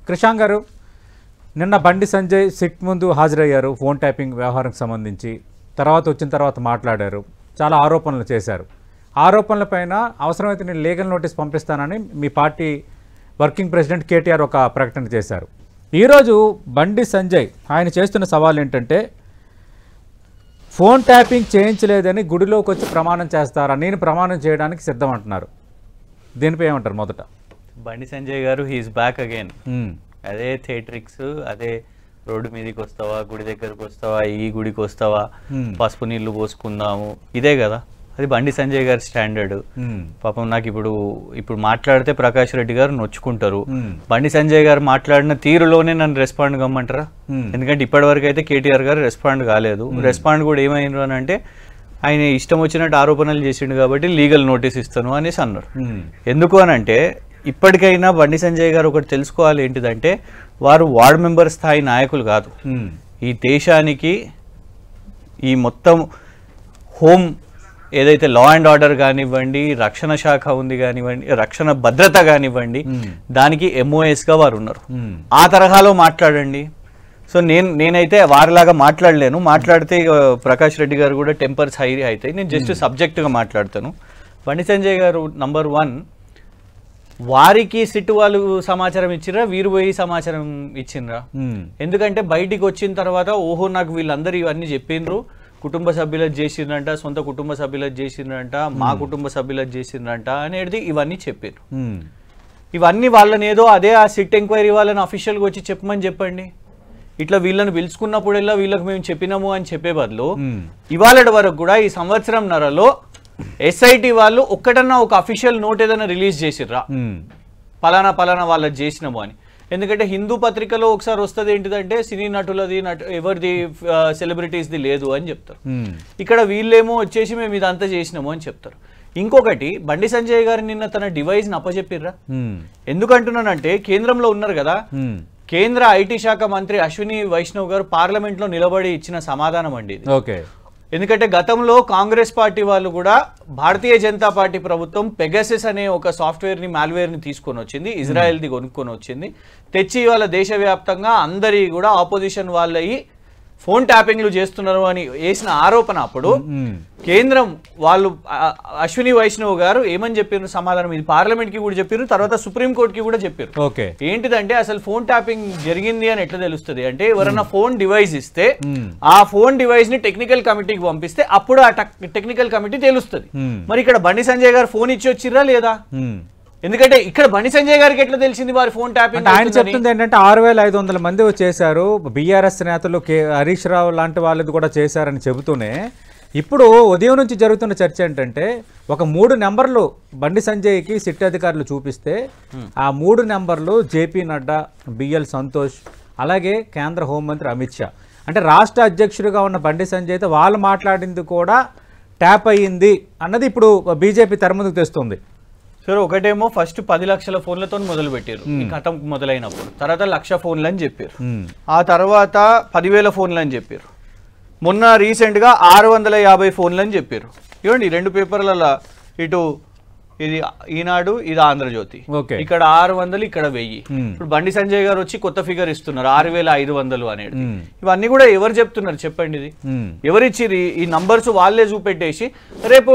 కృషాంక్ గారు, నిన్న బండి సంజయ్ సిట్ ముందు హాజరయ్యారు ఫోన్ ట్యాపింగ్ వ్యవహారం సంబంధించి. వచ్చిన తర్వాత మాట్లాడారు, చాలా ఆరోపణలు చేశారు. ఆరోపణలపైన అవసరమైతే నేను లీగల్ నోటీస్ పంపిస్తానని మీ పార్టీ వర్కింగ్ ప్రెసిడెంట్ కేటీఆర్ ఒక ప్రకటన చేశారు. ఈరోజు బండి సంజయ్ ఆయన చేస్తున్న సవాల్ ఏంటంటే ఫోన్ ట్యాపింగ్ చేయించలేదని గుడిలోకి వచ్చి ప్రమాణం చేస్తారా, నేను ప్రమాణం చేయడానికి సిద్ధం అంటున్నారు. దీనిపై ఏమంటారు? మొదట బండి సంజయ్ గారు హీఈస్ బ్యాక్ అగైన్. అదే థియేట్రిక్స్, అదే రోడ్డు మీదకి వస్తావా, గుడి దగ్గరకు వస్తావా, ఈ గుడికి వస్తావా, పసుపు నీళ్లు పోసుకుందాము, ఇదే కదా అది బండి సంజయ్ గారి స్టాండర్డ్. పాపం నాకు ఇప్పుడు మాట్లాడితే ప్రకాష్ రెడ్డి గారు నొచ్చుకుంటారు. బండి సంజయ్ గారు మాట్లాడిన తీరులోనే నన్ను రెస్పాండ్ కమ్మంటారా? ఎందుకంటే ఇప్పటివరకు అయితే కేటీఆర్ గారు రెస్పాండ్ కాలేదు. రెస్పాండ్ కూడా ఏమైంది అని అంటే ఆయన ఇష్టం వచ్చినట్టు ఆరోపణలు చేసిండు కాబట్టి లీగల్ నోటీస్ ఇస్తాను అనేసి అన్నారు. ఎందుకు అని అంటే ఇప్పటికైనా బండి సంజయ్ గారు ఒకటి తెలుసుకోవాలి, ఏంటిదంటే వారు వార్డ్ మెంబర్ స్థాయి నాయకులు కాదు. ఈ దేశానికి ఈ మొత్తం హోమ్ ఏదైతే లా అండ్ ఆర్డర్ కానివ్వండి, రక్షణ శాఖ ఉంది కానివ్వండి, రక్షణ భద్రత కానివ్వండి, దానికి MOSగా వారు ఉన్నారు. ఆ తరహాలో మాట్లాడండి. సో నేనైతే వారిలాగా మాట్లాడలేను. మాట్లాడితే ప్రకాష్ రెడ్డి గారు కూడా టెంపర్స్ హై అవుతాయి. నేను జస్ట్ సబ్జెక్టుగా మాట్లాడతాను. బండి సంజయ్ గారు నంబర్ 1, వారికి సిట్ వాళ్ళు సమాచారం ఇచ్చినరా, వీరు పోయి సమాచారం ఇచ్చినరా? ఎందుకంటే బయటికి వచ్చిన తర్వాత ఓహో నాకు వీళ్ళందరూ ఇవన్నీ చెప్పిండ్రు, కుటుంబ సభ్యులకు చేసిండ్రంట, సొంత కుటుంబ సభ్యులకు చేసిండ్రంట, మా కుటుంబ సభ్యులకు చేసిండ్రంట అనేది ఇవన్నీ చెప్పారు. ఇవన్నీ వాళ్ళని ఏదో అదే ఆ సిట్ ఎంక్వైరీ వాళ్ళని అఫీషియల్గా వచ్చి చెప్పమని చెప్పండి. ఇట్లా వీళ్ళని పిలుచుకున్నప్పుడల్లా వీళ్ళకి మేము చెప్పినాము అని చెప్పే బదులు ఇవాళ వరకు కూడా ఈ సంవత్సరంన్నరలో SIT వాళ్ళు ఒక్కటన్నా ఒక అఫీషియల్ నోట్ ఏదైనా రిలీజ్ చేసిర్రా పలానా వాళ్ళకి చేసినాము అని? ఎందుకంటే హిందూ పత్రికలో ఒకసారి వస్తుంది ఏంటిదంటే సినీ నటులది ఎవరిది సెలబ్రిటీస్ది లేదు అని చెప్తారు. ఇక్కడ వీళ్ళేమో వచ్చేసి మేము ఇదంతా చేసినాము అని చెప్తారు. ఇంకొకటి, బండి సంజయ్ గారు నిన్న తన డివైస్ని అప్పచెప్పిర్రా. ఎందుకంటున్నానంటే కేంద్రంలో ఉన్నారు కదా, కేంద్ర IT శాఖ మంత్రి అశ్విని వైష్ణవ్ గారు పార్లమెంట్లో నిలబడి ఇచ్చిన సమాధానం అండి ఇది. ఎందుకంటే గతంలో కాంగ్రెస్ పార్టీ వాళ్ళు కూడా భారతీయ జనతా పార్టీ ప్రభుత్వం పెగాసస్ అనే ఒక సాఫ్ట్వేర్ని మాల్వేర్ని తీసుకొని వచ్చింది, ఇజ్రాయెల్ది కొనుక్కొని వచ్చింది, తెచ్చి వాళ్ళ దేశవ్యాప్తంగా అందరి కూడా ఆపోజిషన్ వాళ్ళయి ఫోన్ ట్యాపింగ్లు చేస్తున్నారు అని వేసిన ఆరోపణ. అప్పుడు కేంద్రం వాళ్ళు అశ్విని వైష్ణవ్ గారు ఏమని చెప్పారు సమాధానం? ఇది పార్లమెంట్కి కూడా చెప్పారు, తర్వాత సుప్రీంకోర్టుకి కూడా చెప్పారు. ఏంటిదంటే అసలు ఫోన్ ట్యాపింగ్ జరిగింది అని ఎట్లా తెలుస్తుంది అంటే ఎవరన్నా ఫోన్ డివైస్ ఇస్తే ఆ ఫోన్ డివైస్ ని టెక్నికల్ కమిటీకి పంపిస్తే అప్పుడు ఆ టెక్నికల్ కమిటీ తెలుస్తుంది. మరి ఇక్కడ బండి సంజయ్ గారు ఫోన్ ఇచ్చి వచ్చిర్రా లేదా? ఎందుకంటే ఇక్కడ బండి సంజయ్ గారికి ఎట్లా తెలిసింది వారి ఫోన్ ట్యాపింగ్? ఆయన చెప్తుంది ఏంటంటే 6500 మంది చేశారు, BRS నేతలు హరీష్ రావు లాంటి వాళ్ళది కూడా చేశారని చెబుతూనే ఇప్పుడు ఉదయం నుంచి జరుగుతున్న చర్చ ఏంటంటే ఒక 3 నెంబర్లు బండి సంజయ్కి సిట్ అధికారులు చూపిస్తే ఆ 3 నెంబర్లు JP నడ్డా, BL సంతోష్, అలాగే కేంద్ర హోంమంత్రి అమిత్ షా. అంటే రాష్ట్ర అధ్యక్షుడిగా ఉన్న బండి సంజయ్ అయితే వాళ్ళు మాట్లాడింది కూడా ట్యాప్ అయ్యింది అన్నది ఇప్పుడు బీజేపీ తెర ముందుకు తెస్తుంది. సరే, ఒకటేమో ఫస్ట్ 10 లక్షల ఫోన్లతో మొదలు పెట్టారు ఈ కథం మొదలైనప్పుడు, తర్వాత 1,00,000 ఫోన్లు అని చెప్పారు, ఆ తర్వాత 10,000 ఫోన్లు అని చెప్పారు, మొన్న రీసెంట్గా 650 ఫోన్లు అని చెప్పారు. ఇవ్వండి 2 పేపర్లలో, ఇటు ఇది ఈనాడు, ఇది ఆంధ్రజ్యోతి, ఇక్కడ 600, ఇక్కడ 1000. ఇప్పుడు బండి సంజయ్ గారు వచ్చి కొత్త ఫిగర్ ఇస్తున్నారు 6,500 అనేది. ఇవన్నీ కూడా ఎవరు చెప్తున్నారు చెప్పండి? ఇది ఎవరిచ్చిరి? ఈ నంబర్స్ వాళ్ళే చూపెట్టేసి రేపు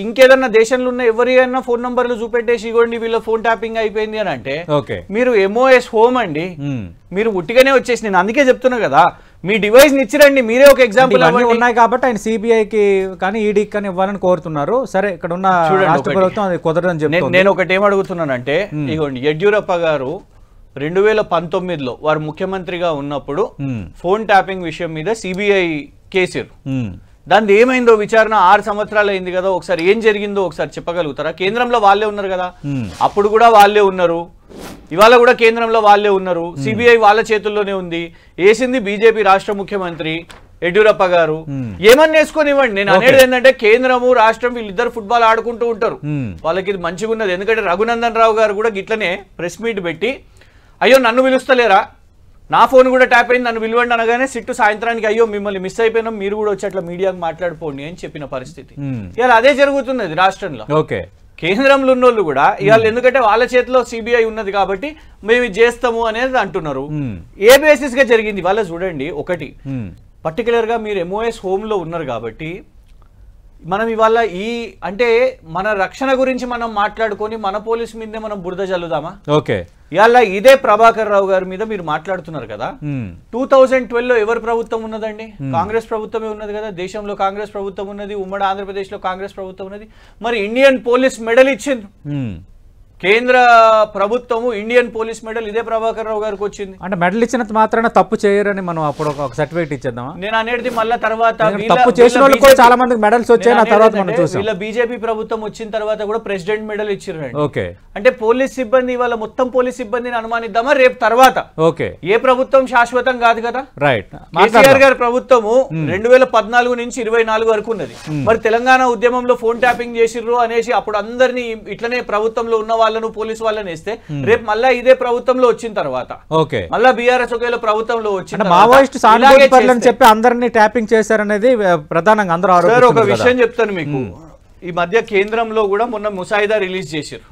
ఇంకేదన్నా దేశంలో ఉన్న ఎవరైనా ఫోన్ నంబర్లు చూపెట్టేసి ఇవ్వండి వీళ్ళ ఫోన్ ట్యాపింగ్ అయిపోయింది అని అంటే మీరు MOS హోమ్ అండి, మీరు ఉట్టిగానే వచ్చేసి, నేను అందుకే చెప్తున్నా కదా మీ డివైస్ ని ఇచ్చిరండి. మీరే ఒక ఎగ్జాంపుల్ ఉన్నాయి కాబట్టి ఆయన CBIకి కానీ EDకి కానీ ఇవ్వాలని కోరుతున్నారు. సరే, ఇక్కడ ఉన్న రాష్ట్ర ప్రభుత్వం అది కుదరదని చెప్తుంది. నేను ఒకటి ఏమడుగుతున్నానంటే ఇగోండి, యడ్యూరప్ప గారు 2019లో వారు ముఖ్యమంత్రిగా ఉన్నప్పుడు ఫోన్ ట్యాపింగ్ విషయం మీద CBI కేసారు. దాని ఏమైందో విచారణ 6 సంవత్సరాలు అయింది కదా, ఒకసారి ఏం జరిగిందో ఒకసారి చెప్పగలుగుతారా? కేంద్రంలో వాళ్ళే ఉన్నారు కదా, అప్పుడు కూడా వాళ్ళే ఉన్నారు, ఇవాళ కూడా కేంద్రంలో వాళ్ళే ఉన్నారు, CBI వాళ్ళ చేతుల్లోనే ఉంది, వేసింది బీజేపీ రాష్ట్ర ముఖ్యమంత్రి యడ్యూరప్ప గారు. ఏమన్నా వేసుకొనివ్వండి. నేను అనేది ఏంటంటే కేంద్రము రాష్ట్రం వీళ్ళిద్దరు ఫుట్బాల్ ఆడుకుంటూ ఉంటారు, వాళ్ళకి ఇది మంచిగా ఉన్నది. ఎందుకంటే రఘునందన్ రావు గారు కూడా గిట్లనే ప్రెస్ మీట్ పెట్టి అయ్యో నన్ను పిలుస్తలేరా, నా ఫోన్ కూడా ట్యాప్ అయింది, నన్ను పిలవండి అనగానే సిట్టు సాయంత్రానికి అయ్యో మిమ్మల్ని మిస్ అయిపోయినాం, మీరు కూడా వచ్చి అట్లా మీడియాకు మాట్లాడిపోండి అని చెప్పిన పరిస్థితి. ఇలా అదే జరుగుతున్నది రాష్ట్రంలో. కేంద్రంలో ఉన్నోళ్ళు కూడా ఇవాళ ఎందుకంటే వాళ్ళ చేతిలో సిబిఐ ఉన్నది కాబట్టి మేము ఇది చేస్తాము అనేది అంటున్నారు. ఏ బేసిస్ గా జరిగింది వాళ్ళ చూడండి. ఒకటి పర్టికులర్ గా మీరు ఎంఓఎస్ హోమ్ లో ఉన్నారు కాబట్టి మనం ఇవాళ అంటే మన రక్షణ గురించి మనం మాట్లాడుకొని మన పోలీసు మీదే మనం బురద చల్లుదామా? ఓకే, ఇవాళ ఇదే ప్రభాకర్ రావు గారి మీద మీరు మాట్లాడుతున్నారు కదా. 2012 లో ఎవరు ప్రభుత్వం ఉన్నదండి? కాంగ్రెస్ ప్రభుత్వమే ఉన్నది కదా. దేశంలో కాంగ్రెస్ ప్రభుత్వం ఉన్నది, ఉమ్మడి ఆంధ్రప్రదేశ్ లో కాంగ్రెస్ ప్రభుత్వం ఉన్నది. మరి ఇండియన్ పోలీస్ మెడల్ ఇచ్చింది కేంద్ర ప్రభుత్వము. ఇండియన్ పోలీస్ మెడల్ ఇదే ప్రభాకర్ రావు గారికి వచ్చింది. అంటే మెడల్ ఇచ్చినంత మాత్రాన తప్పు చేయరని మనం అప్పుడు ఒక సర్టిఫికేట్ ఇచ్చేద్దామా? నేను అనేది మళ్ళీ తర్వాత తప్పు చేసిన వాళ్ళు కూడా చాలా మందికి మెడల్స్ వచ్చాయి. ఆ తర్వాత మనం చూసాం వీళ్ళ బీజేపీ ప్రభుత్వం వచ్చిన తర్వాత కూడా ప్రెసిడెంట్ మెడల్ ఇచ్చిర్రండి. ఓకే, అంటే పోలీస్ సిబ్బంది ఇవాళ మొత్తం పోలీస్ సిబ్బందిని అనుమానిద్దామా రేపు తర్వాత? ఓకే, ఏ ప్రభుత్వం శాశ్వతం కాదు కదా. రైట్. కేసీఆర్ గారి ప్రభుత్వము 2014 నుంచి 24 వరకు ఉన్నది. మరి తెలంగాణ ఉద్యమంలో ఫోన్ ట్యాపింగ్ చేసిర్రు అనేసి అప్పుడు అందరినీ ఇట్లనే ప్రభుత్వంలో ఉన్న వాళ్ళను పోలీసు వాళ్ళని వేస్తే రేపు మళ్ళా ఇదే ప్రభుత్వంలో వచ్చిన తర్వాత మళ్ళా బీఆర్ఎస్ ఒకేలో ప్రభుత్వంలో వచ్చిన మావోయిస్ట్ సానుభూతి చెప్పి అందరినీ ట్యాపింగ్ చేశారనేది ప్రధానంగా అందరూ ఆరోపిస్తున్నారు. ఒక విషయం చెప్తాను మీకు. ఈ మధ్య కేంద్రంలో కూడా మొన్న ముసాయిదా రిలీజ్ చేశారు.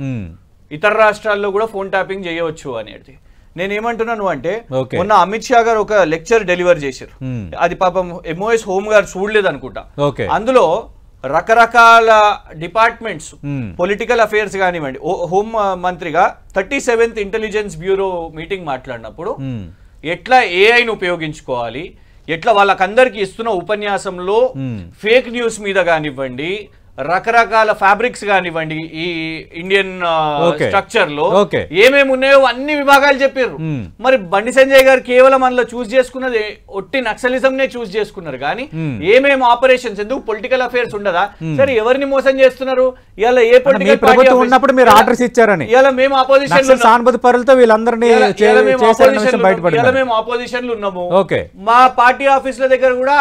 ఇతర రాష్ట్రాల్లో కూడా ఫోన్ ట్యాపింగ్ చేయవచ్చు అనేది. నేనేమంటున్నాను అంటే మొన్న అమిత్ షా గారు ఒక లెక్చర్ డెలివర్ చేశారు. అది పాపం ఎంఓఎస్ హోమ్ గారు చూడలేదు అనుకుంటా. అందులో రకరకాల డిపార్ట్మెంట్స్ పొలిటికల్ అఫేర్స్ కానివ్వండి, హోమ్ మంత్రిగా 37th ఇంటెలిజెన్స్ బ్యూరో మీటింగ్ మాట్లాడినప్పుడు ఎట్లా ఏఐని ఉపయోగించుకోవాలి, ఎట్లా వాళ్ళకందరికి ఇస్తున్న ఉపన్యాసంలో ఫేక్ న్యూస్ మీద కానివ్వండి, రకరకాల ఫ్యాబ్రిక్స్ కానివ్వండి, ఈ ఇండియన్ స్ట్రక్చర్ లో ఏమేమి ఉన్నాయో అన్ని విభాగాలు చెప్పారు. మరి బండి సంజయ్ గారు కేవలం అందులో చూస్ చేసుకున్నది ఒట్టి నక్సలిజం నే చూస్ చేసుకున్నారు కానీ ఏమేమి ఆపరేషన్స్, ఎందుకు పొలిటికల్ అఫేర్స్ ఉండదా? సరే ఎవరిని మోసం చేస్తున్నారు? ఇలా ఏ పొలిటికల్ పార్టీ ఉన్నప్పుడు మీరు ఆర్డర్స్ ఇచ్చారని ఇలా మేము ఆపోజిషన్ సానుభూతి పరులతో వీళ్ళందరినీ మేము ఆపోజిషన్ లో ఉన్నాము. మా పార్టీ ఆఫీసుల దగ్గర కూడా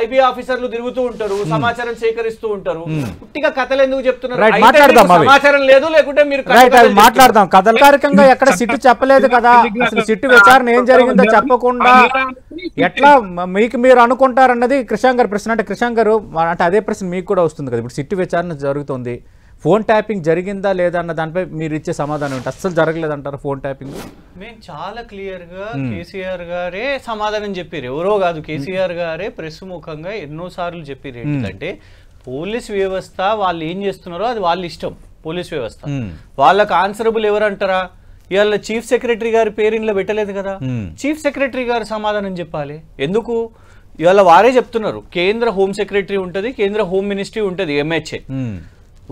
ఐబీ ఆఫీసర్లు తిరుగుతూ ఉంటారు, సమాచారం సేకరిస్తూ ఉంటారు. పుట్టిగా కథలు ఎందుకు చెప్తున్నారు? సమాచారం లేదు లేకుంటే మీరు మాట్లాడదాం. కథలకారికంగా ఎక్కడ సిట్టు చెప్పలేదు కదా. అసలు సిట్టు విచారణ ఏం జరిగిందో చెప్పకుండా ఎట్లా మీకు మీరు అనుకుంటారన్నది కృషాంక్ గారి ప్రశ్న. అంటే కృషాంక్ గారు అంటే అదే ప్రశ్న మీకు కూడా వస్తుంది కదా. ఇప్పుడు సిట్టు విచారణ జరుగుతుంది, ఫోన్ ట్యాపింగ్ జరిగిందా లేదా అన్న దానిపై మీరు ఇచ్చే సమాధానం ఏంటి? అస్సలు జరగలేదంటారు ఫోన్ ట్యాపింగ్? మేము చాలా క్లియర్ గా కేసీఆర్ గారే సమాధానం చెప్పారు. ఎవరో కాదు, కేసీఆర్ గారే ప్రెస్ ముఖంగా ఎన్నో సార్లు చెప్పారు. ఏంటంటే పోలీస్ వ్యవస్థ వాళ్ళు ఏం చేస్తున్నారో అది వాళ్ళ ఇష్టం. పోలీస్ వ్యవస్థ వాళ్ళకు ఆన్సరబుల్ ఎవరంటారా? ఇవాళ చీఫ్ సెక్రటరీ గారి పేరు ఇంట్లో పెట్టలేదు కదా. చీఫ్ సెక్రటరీ గారు సమాధానం చెప్పాలి. ఎందుకు? ఇవాళ వారే చెప్తున్నారు కేంద్ర హోమ్ సెక్రటరీ ఉంటది, కేంద్ర హోమ్ మినిస్ట్రీ ఉంటది, ఎంహెచ్ఏ.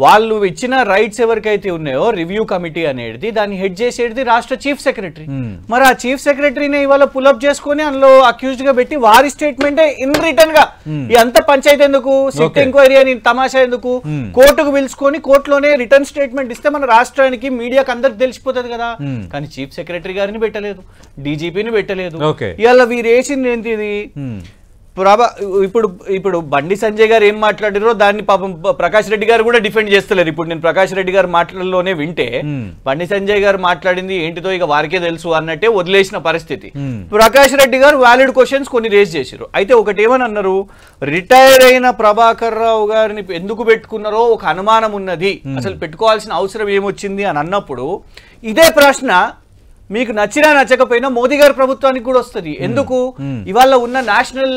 వాళ్ళు ఇచ్చిన రైట్స్ ఎవరికైతే ఉన్నాయో రివ్యూ కమిటీ అనేది దాన్ని హెడ్ చేసేది రాష్ట్ర చీఫ్ సెక్రటరీ. మరి ఆ చీఫ్ సెక్రటరీని ఇవాళ పుల్అప్ చేసుకుని అందులో అక్యూజ్డ్ గా పెట్టి వారి స్టేట్మెంట్ ఇన్ రిటర్న్ గా ఈ అంత పంచాయతీ ఎందుకు, సిట్ ఎంక్వైరీ అని తమాషా ఎందుకు, కోర్టుకు పిలుచుకొని కోర్టులోనే రిటర్న్ స్టేట్మెంట్ ఇస్తే మన రాష్ట్రానికి మీడియాకి అందరికి తెలిసిపోతుంది కదా. కానీ చీఫ్ సెక్రటరీ గారిని పెట్టలేదు, డీజీపీని పెట్టలేదు. ఇవాళ వీరు వేసింది ఏంటిది? ఇప్పుడు బండి సంజయ్ గారు ఏం మాట్లాడారో దాన్ని పాపం ప్రకాష్ రెడ్డి గారు కూడా డిఫెండ్ చేస్తలేరు. ఇప్పుడు నేను ప్రకాష్ రెడ్డి గారు మాటల్లోనే వింటే బండి సంజయ్ గారు మాట్లాడింది ఏంటిదో ఇక వారికే తెలుసు అన్నట్టే వదిలేసిన పరిస్థితి. ప్రకాష్ రెడ్డి గారు వ్యాలిడ్ క్వశ్చన్స్ కొన్ని రేజ్ చేశారు. అయితే ఒకటి ఏమని అన్నారు, రిటైర్ అయిన ప్రభాకర్ రావు గారిని ఎందుకు పెట్టుకున్నారో ఒక అనుమానం ఉన్నది, అసలు పెట్టుకోవాల్సిన అవసరం ఏమొచ్చింది అని అన్నప్పుడు ఇదే ప్రశ్న మీకు నచ్చినా నచ్చకపోయినా మోదీ గారి ప్రభుత్వానికి కూడా వస్తుంది. ఎందుకు? ఇవాళ ఉన్న national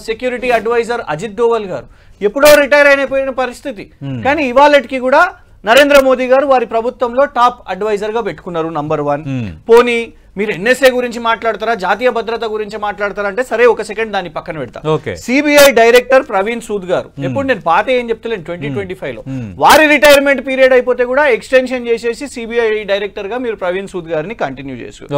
security adviser Ajit Doval గారు ఎప్పుడో రిటైర్ అయిపోయిన పరిస్థితి, కానీ ఇవాళకి కూడా నరేంద్ర మోదీ గారు వారి ప్రభుత్వంలో టాప్ అడ్వైజర్ గా పెట్టుకున్నారు. నంబర్ 1. పోనీ మీరు ఎన్ఎస్ఏ గురించి మాట్లాడతారా, జాతీయ భద్రత గురించి మాట్లాడతారా అంటే సరే ఒక సెకండ్ దాన్ని పక్కన పెడతా. సిబిఐ డైరెక్టర్ ప్రవీణ్ సూద్ గారు, ఎప్పుడు నేను పాత ఏం చెప్తలేను, 2025 లో వారి రిటైర్మెంట్ పీరియడ్ అయిపోతే కూడా ఎక్స్టెన్షన్ చేసేసి సిబిఐ డైరెక్టర్ గా మీరు ప్రవీణ్ సూద్ గారిని కంటిన్యూ చేశారు.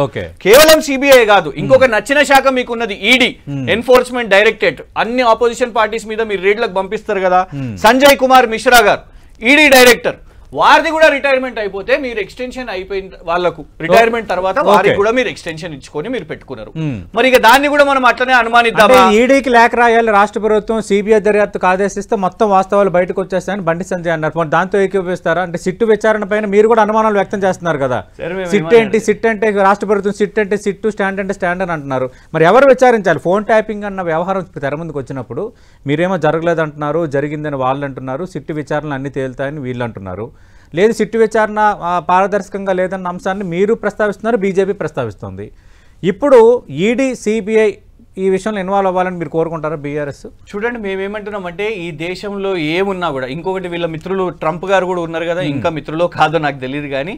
కేవలం సిబిఐ కాదు, ఇంకొక నచ్చిన శాఖ మీకున్నది ఈడీ, ఎన్ఫోర్స్మెంట్ డైరెక్టరేట్. అన్ని ఆపోజిషన్ పార్టీస్ మీద మీరు రేట్లకు పంపిస్తారు కదా. సంజయ్ కుమార్ మిశ్రా గారు ఈడీ డైరెక్టర్, వారిది కూడా రిటైర్మెంట్ అయిపోతే మీరు ఎక్స్టెన్షన్ అయిపోయిన వాళ్ళకు రిటైర్మెంట్ తర్వాత వారికి కూడా మీరు ఎక్స్టెన్షన్ ఇచ్చుకొని మీరు పెట్టుకున్నారు. మరి ఇక దాన్ని కూడా మనం అట్లనే అనుమానిద్దాం. ఈడీకి లేఖ రాయాలి రాష్ట్ర ప్రభుత్వం, సిబిఐ దర్యాప్తుకు ఆదేశిస్తే మొత్తం వాస్తవాలు బయటకు వచ్చేస్తాయని బండి సంజయ్ అన్నారు. దాంతో ఏకీభవిస్తారా? అంటే సిట్టు విచారణ పైన మీరు కూడా అనుమానాలు వ్యక్తం చేస్తున్నారు కదా. సిట్ అంటే రాష్ట్ర ప్రభుత్వం, సిట్ అంటే సిట్టు, స్టాండ్ అంటే స్టాండ్ అని అంటున్నారు. మరి ఎవరు విచారించాలి? ఫోన్ ట్యాపింగ్ అన్న వ్యవహారం తెర ముందుకు వచ్చినప్పుడు మీరేమో జరగలేదంటున్నారు, జరిగిందని వాళ్ళు అంటున్నారు, సిట్టు విచారణలు అన్ని తేలుతాయని వీళ్ళు అంటున్నారు. లేదు సిట్టు విచారణ పారదర్శకంగా లేదన్న అంశాన్ని మీరు ప్రస్తావిస్తున్నారు, బీజేపీ ప్రస్తావిస్తుంది. ఇప్పుడు ఈడీ సిబిఐ ఈ విషయంలో ఇన్వాల్వ్ అవ్వాలని మీరు కోరుకుంటారా బీఆర్ఎస్? చూడండి, మేమేమంటున్నామంటే ఈ దేశంలో ఏమున్నా కూడా, ఇంకొకటి వీళ్ళ మిత్రులు ట్రంప్ గారు కూడా ఉన్నారు కదా, ఇంకా మిత్రులో కాదో నాకు తెలియదు కానీ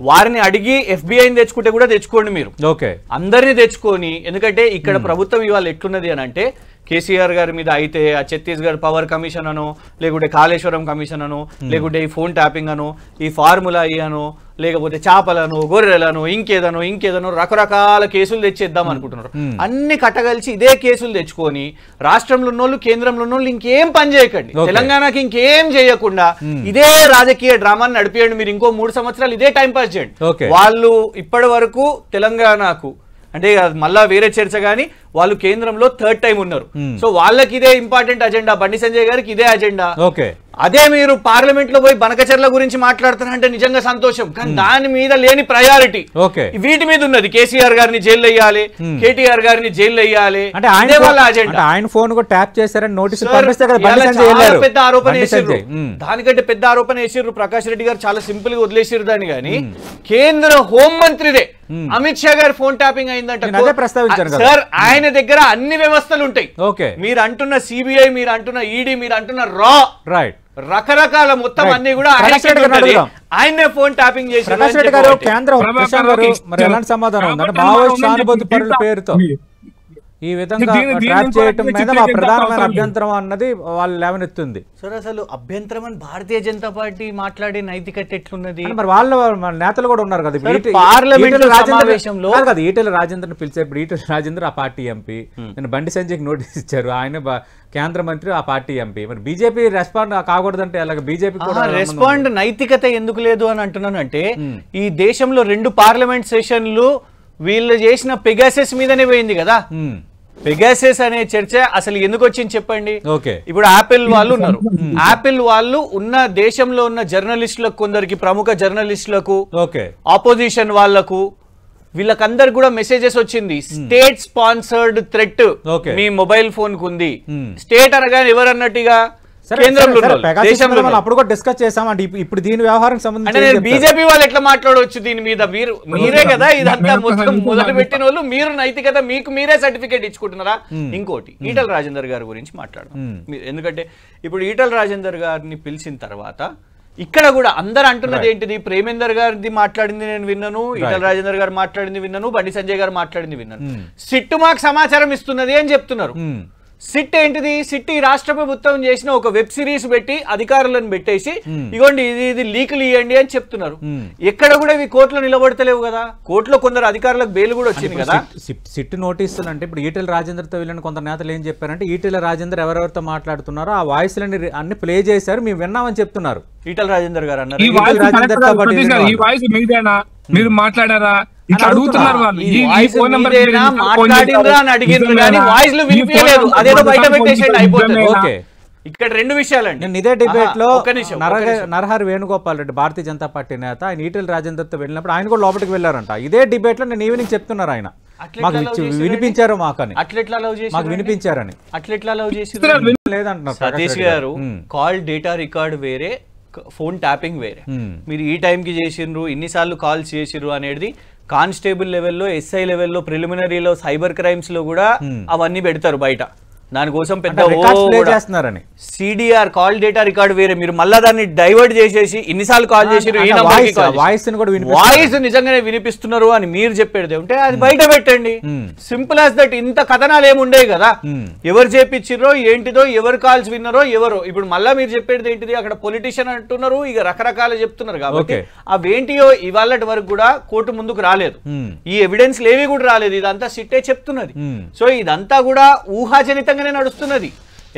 వారిని అడిగి ఎఫ్బిఐని తెచ్చుకుంటే కూడా తెచ్చుకోండి మీరు. ఓకే, అందరినీ తెచ్చుకొని, ఎందుకంటే ఇక్కడ ప్రభుత్వం ఇవాళ ఎట్లున్నది అని అంటే కేసీఆర్ గారి మీద అయితే ఆ ఛత్తీస్గఢ్ పవర్ కమిషన్ అనో, లేకుంటే కాళేశ్వరం కమిషన్ అనో, లేకుంటే ఈ ఫోన్ ట్యాపింగ్ అనో, ఈ ఫార్ములా అనో, లేకపోతే చేపలను, గొర్రెలను, ఇంకేదనో రకరకాల కేసులు తెచ్చేద్దాం అనుకుంటున్నారు. అన్ని కట్టగలిచి ఇదే కేసులు తెచ్చుకొని రాష్ట్రంలో ఉన్నోళ్ళు, కేంద్రంలో ఉన్నోళ్ళు ఇంకేం పని చేయకండి, తెలంగాణకి ఇంకేం చేయకుండా ఇదే రాజకీయ డ్రామాని నడిపేయండి. మీరు ఇంకో 3 సంవత్సరాలు ఇదే టైం పాస్ చేయండి. వాళ్ళు ఇప్పటి వరకు తెలంగాణకు అంటే మళ్ళా వేరే చర్చ కానీ వాళ్ళు కేంద్రంలో 3rd టైం ఉన్నారు. సో వాళ్ళకి ఇదే ఇంపార్టెంట్ అజెండా, బండి సంజయ్ గారికి ఇదే అజెండా. అదే మీరు పార్లమెంట్ లో పోయి బనకచర్ల గురించి మాట్లాడుతున్నారంటే నిజంగా సంతోషం, కానీ దాని మీద లేని ప్రయారిటీ వీటి మీద ఉన్నది. కేసీఆర్ గారిని జైలు వేయాలి, కేటీఆర్ గారిని జైలు వేయాలి, అదే వాళ్ళ అజెండా. ఆయన ఫోన్ కూడా ట్యాప్ చేశారని నోటీస్ పెద్ద ఆరోపణ వేసారు. దానికంటే పెద్ద ఆరోపణ వేసారు ప్రకాష్ రెడ్డి గారు, చాలా సింపుల్ గా వదిలేసారు దాన్ని. కానీ కేంద్ర హోంమంత్రిదే అమిత్ షా గారు ఫోన్ ట్యాపింగ్ అయిందంట సార్. ఆయన దగ్గర అన్ని వ్యవస్థలు ఉంటాయి. మీరు అంటున్న సిబిఐ, మీరు అంటున్న ఈడీ, మీరు అంటున్న రా, రైట్, రకరకాల మొత్తం అన్ని కూడా ఆయనే ఫోన్ ట్యాపింగ్ చేసి సమాధానం ఉందంటే మావోయిస్ట్ సానుభూతి పరుల పేరుతో ఈ విధంగా ట్రాప్ చేయటం మీద మా ప్రధానమైన అభ్యంతరం అన్నది వాళ్ళు లేవనెత్తుంది. సార్ అసలు అభ్యంతరం అని భారతీయ జనతా పార్టీ మాట్లాడే నైతికత ఎట్లున్నది? మరి వాళ్ళ నేతలు కూడా ఉన్నారు కదా పార్లమెంట్ సమావేశంలో కదా, ఈటెల రాజేంద్రని పిలిచే. ఇప్పుడు ఈటెల రాజేంద్ర ఆ పార్టీ ఎంపీ, నేను బండి సంజయ్కి నోటీస్ ఇచ్చారు, ఆయన కేంద్ర మంత్రి, ఆ పార్టీ ఎంపీ. మరి బీజేపీ రెస్పాండ్ కాకూడదంటే అలాగే బీజేపీ కూడా రెస్పాండ్ నైతికత ఎందుకు లేదు అని అంటున్నానంటే, ఈ దేశంలో 2 పార్లమెంట్ సెషన్లు వీళ్ళు చేసిన పెగాసెస్ మీదనే పోయింది కదా. పెగాసెస్ అనే చర్చ అసలు ఎందుకు వచ్చింది చెప్పండి. ఇప్పుడు యాపిల్ వాళ్ళు ఉన్నారు, యాపిల్ వాళ్ళు ఉన్న దేశంలో ఉన్న జర్నలిస్టులకు, కొందరికి ప్రముఖ జర్నలిస్టులకు, ఆపోజిషన్ వాళ్లకు, వీళ్ళకందరు కూడా మెసేజెస్ వచ్చింది. స్టేట్ స్పాన్సర్డ్ థ్రెట్ మీ మొబైల్ ఫోన్ కు ఉంది. స్టేట్ అనగానే ఎవరన్నట్టుగా అప్పుడు కూడా డిస్కస్ చేసాం. అంటే ఇప్పుడు దీని వ్యవహారం సంబంధించి బీజేపీ వాళ్ళు ఎట్లా మాట్లాడవచ్చు దీని మీద? మీరే కదా ఇదంతా మొత్తం మొదలు పెట్టిన వాళ్ళు, మీరు నైతికత మీకు మీరే సర్టిఫికేట్ ఇచ్చుకుంటున్నారా? ఇంకోటి ఈటల రాజేందర్ గారి గురించి మాట్లాడడం, ఎందుకంటే ఇప్పుడు ఈటల రాజేందర్ గారిని పిలిచిన తర్వాత ఇక్కడ కూడా అందరు అంటున్నది ఏంటిది? ప్రేమేందర్ గారిది మాట్లాడింది నేను విన్నాను, ఈటల రాజేందర్ గారు మాట్లాడింది విన్నాను, బండి సంజయ్ గారు మాట్లాడింది విన్నాను. సిట్టు మాకు సమాచారం ఇస్తున్నది అని చెప్తున్నారు. సిట్ ఏంటిది? సిట్ ఈ రాష్ట్ర ప్రభుత్వం చేసిన ఒక వెబ్ సిరీస్ పెట్టి అధికారులను పెట్టేసి ఇగోండి ఇది లీకులు ఇవ్వండి అని చెప్తున్నారు. ఎక్కడ కూడా ఇవి కోర్టులో నిలబడతలేవు కదా. కోర్టులో కొందరు అధికారులకు బెయిల్ కూడా వచ్చింది కదా. సిట్ నోటీసులు అంటే ఇప్పుడు ఈటెల రాజేందర్తో వీళ్ళని కొందరు నేతలు ఏం చెప్పారంటే, ఈటెల రాజేందర్ ఎవరెవరితో మాట్లాడుతున్నారో ఆ వాయిస్లని అన్ని ప్లే చేశారు, మేము విన్నామని చెప్తున్నారు. ఈటల రాజేందర్ గారు అన్నారు మీరు మాట్లాడారా ఇట్లా అడుగుతున్నారు వాళ్ళు. ఇక్కడ 2 విషయాలండి. నేను ఇదే డిబేట్ లో నరహరి వేణుగోపాల్ రెడ్డి, భారతీయ జనతా పార్టీ నేత, ఆయన ఈటెల రాజేందర్తో వెళ్ళినప్పుడు ఆయన కూడా లోపలికి వెళ్ళారంట. ఇదే డిబేట్ లో నేను ఈవినింగ్ చెప్తున్నారు, ఆయన మాకు వినిపించారు, మాకని మాకు వినిపించారని. అట్లెట్లా లవ్ చేసి లేదంటున్నారు సతీష్ గారు. కాల్ డేటా రికార్డ్ వేరే, ఫోన్ ట్యాపింగ్ వేరే. మీరు ఈ టైంకి చేసిండ్రు, ఇన్నిసార్లు కాల్స్ చేసిర్రు అనేది కానిస్టేబుల్ లెవెల్లో, ఎస్ఐ లెవెల్లో, ప్రిలిమినరీలో, సైబర్ క్రైమ్స్ లో కూడా అవన్నీ పెడతారు బయట. దానికోసం పెద్ద సిడిఆర్ కాల్ డేటా రికార్డ్ వేరే. మీరు మళ్ళా దాన్ని డైవర్ట్ చేసేసి ఇన్నిసార్లు కాల్ చేసిరు, వాయిస్ నిజంగానే వినిపిస్తున్నారు అని మీరు చెప్పేది ఉంటే అది బయట పెట్టండి. Simple as that. ఇంత కథనాలు ఏముండేవి కదా. ఎవరు చేపించిర్రో ఏంటిదో, ఎవరు కాల్స్ విన్నారో ఎవరో. ఇప్పుడు మళ్ళా మీరు చెప్పేది ఏంటిది? అక్కడ పొలిటీషియన్ అంటున్నారు, ఇక రకరకాలు చెప్తున్నారు. కాబట్టి అవేంటియో ఇవాళ వరకు కూడా కోర్టు ముందుకు రాలేదు. ఈ ఎవిడెన్స్ ఏవి కూడా రాలేదు. ఇదంతా సిట్టే చెప్తున్నది. సో ఇదంతా కూడా ఊహాజనితంగా నడుస్తున్నది.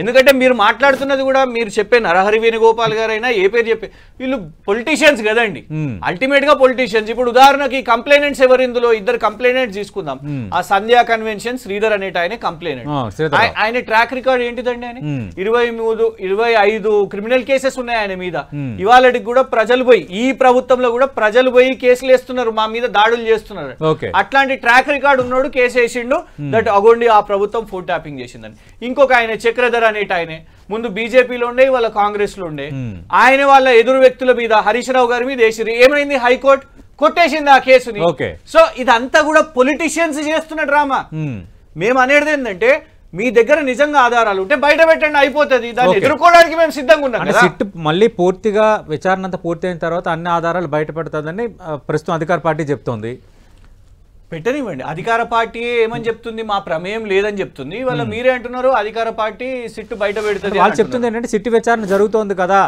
ఎందుకంటే మీరు మాట్లాడుతున్నది కూడా, మీరు చెప్పే నరహరి వేణుగోపాల్ గారైనా ఏ పేరు చెప్పే, వీళ్ళు పొలిటీషియన్స్ కదండి, అల్టిమేట్ గా పొలిటీషియన్స్. ఇప్పుడు ఉదాహరణకి కంప్లైనెంట్ ఎవరు? ఇందులో 2 కంప్లైనెంట్ తీసుకుందాం. ఆ సంధ్యా కన్వెన్షన్ శ్రీధర్ అనేట ఆయన కంప్లైనెంట్. ఆయన ట్రాక్ రికార్డ్ ఏంటిదండి? ఆయన 25 క్రిమినల్ కేసెస్ ఉన్నాయి ఆయన మీద. ఇవాళకి కూడా ప్రజలు పోయి, ఈ ప్రభుత్వంలో కూడా ప్రజలు పోయి కేసులు వేస్తున్నారు, మా మీద దాడులు చేస్తున్నారు. అట్లాంటి ట్రాక్ రికార్డ్ ఉన్నాడు, కేసు వేసిండు దట్ అగోండి ఆ ప్రభుత్వం ఫోన్ ట్యాపింగ్ చేసిందని. ఇంకొక ఆయన చక్రధర్ అనేట ఆయన ముందు బీజేపీలో ఉండే వాళ్ళ కాంగ్రెస్ లో ఉండే ఆయన వాళ్ళ ఎదురు వ్యక్తుల మీద హరీష్ రావు గారి మీద వేసిరు. ఏమైంది? హైకోర్టు కొట్టేసింది ఆ కేసుని. సో ఇదంతా కూడా పొలిటీషియన్స్ చేస్తున్న డ్రామా. మేము అనేది ఏంటంటే మీ దగ్గర నిజంగా ఆధారాలు ఉంటే బయట పెట్టండి, అయిపోతుంది. దాన్ని ఎదుర్కోవడానికి మేము సిద్ధంగా ఉన్నాం. సిట్ మళ్ళీ పూర్తిగా విచారణ అంతా పూర్తయిన తర్వాత అన్ని ఆధారాలు బయట పెడతాదని ప్రస్తుతం అధికార పార్టీ చెప్తోంది. పెట్టనివ్వండి. అధికార పార్టీ ఏమని చెప్తుంది? మా ప్రమేయం లేదని చెప్తుంది. ఇవాళ మీరే అంటున్నారు అధికార పార్టీ సిట్ బయట పెడుతుంది. వాళ్ళు చెప్తుంది ఏంటంటే సిట్ విచారణ జరుగుతోంది కదా,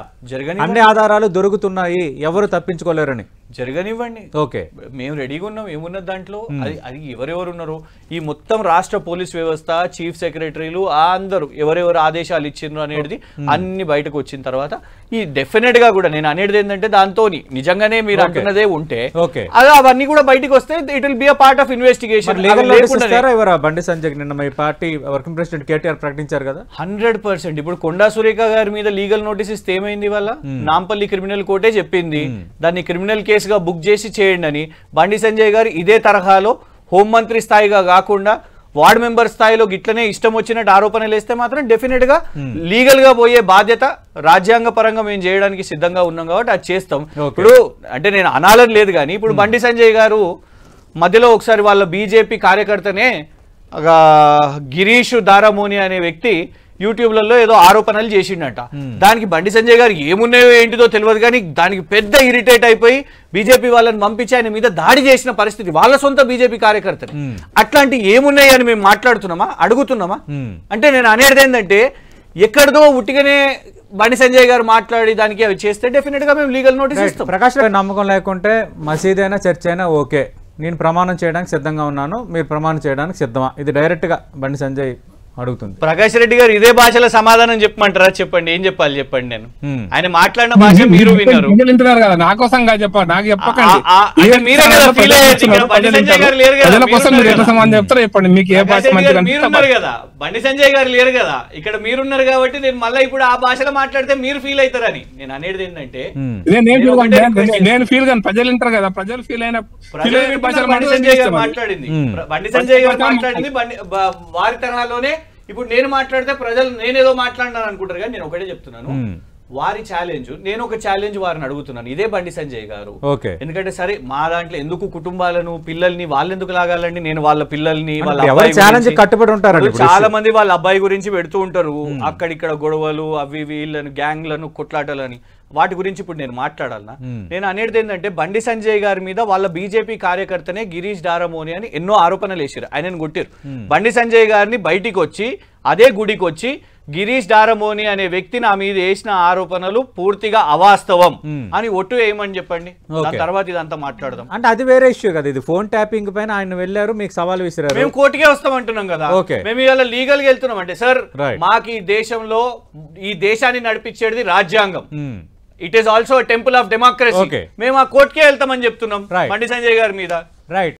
అన్ని ఆధారాలు దొరుకుతున్నాయి, ఎవరు తప్పించుకోలేరని. జరగనివ్వండి. ఓకే, మేము రెడీగా ఉన్నాం. ఏమున్నది దాంట్లో? అది ఎవరెవరు ఉన్నారు? ఈ మొత్తం రాష్ట్ర పోలీస్ వ్యవస్థ, చీఫ్ సెక్రటరీలు అందరూ ఎవరెవరు ఆదేశాలు ఇచ్చిండ్రు అనేది అన్ని బయటకు వచ్చిన తర్వాత ఈ డెఫినెట్ గా కూడా నేను అనేది ఏంటంటే దాంతో నిజంగానే మీరు అంటున్నదే ఉంటే అది అవన్నీ కూడా బయటకు వస్తే it will be a part of investigation. Bandi Sanjay నిన్న మీ పార్టీ వర్కింగ్ ప్రెసిడెంట్ కేటీఆర్ ప్రకటించారు కదా 100%. ఇప్పుడు కొండా సురేఖ గారి మీద లీగల్ నోటీస్ ఇస్తే ఏమైంది? వాళ్ళ నాంపల్లి క్రిమినల్ కోర్టే చెప్పింది దాన్ని క్రిమినల్ కేసుగా బుక్ చేసి చేయండి అని. బండి సంజయ్ గారు ఇదే తరహాలో హోంమంత్రి స్థాయిగా కాకుండా వార్డు మెంబర్ స్థాయిలో గిట్లనే ఇష్టం వచ్చినట్టు ఆరోపణలు వేస్తే మాత్రం డెఫినెట్ గా లీగల్ గా పోయే బాధ్యత రాజ్యాంగ పరంగా మేము చేయడానికి సిద్ధంగా ఉన్నాం కాబట్టి అది చేస్తాం. ఇప్పుడు అంటే నేను అనాలని లేదు కానీ ఇప్పుడు బండి సంజయ్ గారు మధ్యలో ఒకసారి వాళ్ళ బీజేపీ కార్యకర్తనే గిరీష్ దారమోని అనే వ్యక్తి యూట్యూబ్లలో ఏదో ఆరోపణలు చేసిండట. దానికి బండి సంజయ్ గారు ఏమున్నాయో ఏంటిదో తెలియదు కానీ దానికి పెద్ద ఇరిటేట్ అయిపోయి బీజేపీ వాళ్ళని పంపించి ఆయన మీద దాడి చేసిన పరిస్థితి వాళ్ళ సొంత బీజేపీ కార్యకర్తలు. అట్లాంటి ఏమున్నాయి అని మేము మాట్లాడుతున్నామా, అడుగుతున్నామా? అంటే నేను అనేది ఏంటంటే ఎక్కడిదో ఉట్టిగానే బండి సంజయ్ గారు మాట్లాడి దానికి అవి చేస్తే డెఫినెట్ గా మేము లీగల్ నోటీస్ ఇస్తాం. ప్రకాష్ గారి నమ్మకం లేకుంటే మసీద్ అయినా చర్చ్ అయినా ఓకే, నేను ప్రమాణం చేయడానికి సిద్ధంగా ఉన్నాను, మీరు ప్రమాణం చేయడానికి సిద్ధమా? ఇది డైరెక్ట్ గా బండి సంజయ్ అడుగుతుంది. ప్రకాష్ రెడ్డి గారు ఇదే భాషలో సమాధానం చెప్పమంటారా? చెప్పండి, ఏం చెప్పాలి చెప్పండి. నేను ఆయన మాట్లాడిన భాష మీరు విన్నారు కదా, నా కోసం చెప్పండి, నాకు చెప్పకండి. మీరే కదా ఫీల్ అయ్యారు. బండి సంజయ్ గారు లేరు కదా, చెప్తారా చెప్పండి, మీకు ఏ భాష మీరున్నారు కదా, బండి సంజయ్ గారు లేరు కదా, ఇక్కడ మీరున్నారు కాబట్టి నేను మళ్ళీ ఇప్పుడు ఆ భాషలో మాట్లాడితే మీరు ఫీల్ అవుతారని నేను అనేది ఏంటంటే నేను ఫీల్ కాను, ప్రజలు వింటారు కదా, ప్రజలు ఫీల్ అయిన బండి సంజయ్ గారు మాట్లాడింది బండి సంజయ్ గారు మాట్లాడింది వారి తరహాలోనే. ఇప్పుడు నేను మాట్లాడితే ప్రజలు నేనేదో మాట్లాడినాను అనుకుంటారు కానీ నేను ఒకటే చెప్తున్నాను, వారి ఛాలెంజ్ నేను ఒక ఛాలెంజ్ వారిని అడుగుతున్నాను. ఇదే బండి సంజయ్ గారు. ఎందుకంటే సరే మా దాంట్లో ఎందుకు కుటుంబాలను పిల్లల్ని వాళ్ళు ఎందుకు లాగాలండి? నేను వాళ్ళ పిల్లల్ని వాళ్ళ కట్టుబడి ఉంటారు. చాలా మంది వాళ్ళ అబ్బాయి గురించి పెడుతూ ఉంటారు అక్కడిక్కడ గొడవలు అవి వీళ్ళను గ్యాంగ్లను కొట్లాటలని. వాటి గురించి ఇప్పుడు నేను మాట్లాడాలనా? నేను అనేది ఏంటంటే బండి సంజయ్ గారి మీద వాళ్ళ బీజేపీ కార్యకర్తనే గిరీష్ దారమోని అని ఎన్నో ఆరోపణలు వేసారు, ఆయనను కొట్టారు. బండి సంజయ్ గారిని బయటికి వచ్చి అదే గుడికి వచ్చి గిరీష్ దారమోని అనే వ్యక్తి నా మీద వేసిన ఆరోపణలు పూర్తిగా అవాస్తవం అని ఒట్టు వేయమని చెప్పండి, దాని తర్వాత ఇదంతా మాట్లాడదాం. అంటే అది వేరే ఇష్యూ కదా, ఇది ఫోన్ ట్యాపింగ్ పైన ఆయన వెళ్ళారు, మీకు సవాల్ విసిరారు, మేము కోర్టుకే వస్తాం అంటున్నాం కదా, మేము ఇవాళ లీగల్ గా వెళ్తున్నాం. అంటే సార్ మాకు ఈ దేశంలో ఈ దేశాన్ని నడిపించేది రాజ్యాంగం, it is also temple of democracy, మేము ఆ కోర్టుకే వెళ్తామని చెప్తున్నాం బండి సంజయ్ గారి మీద. రైట్.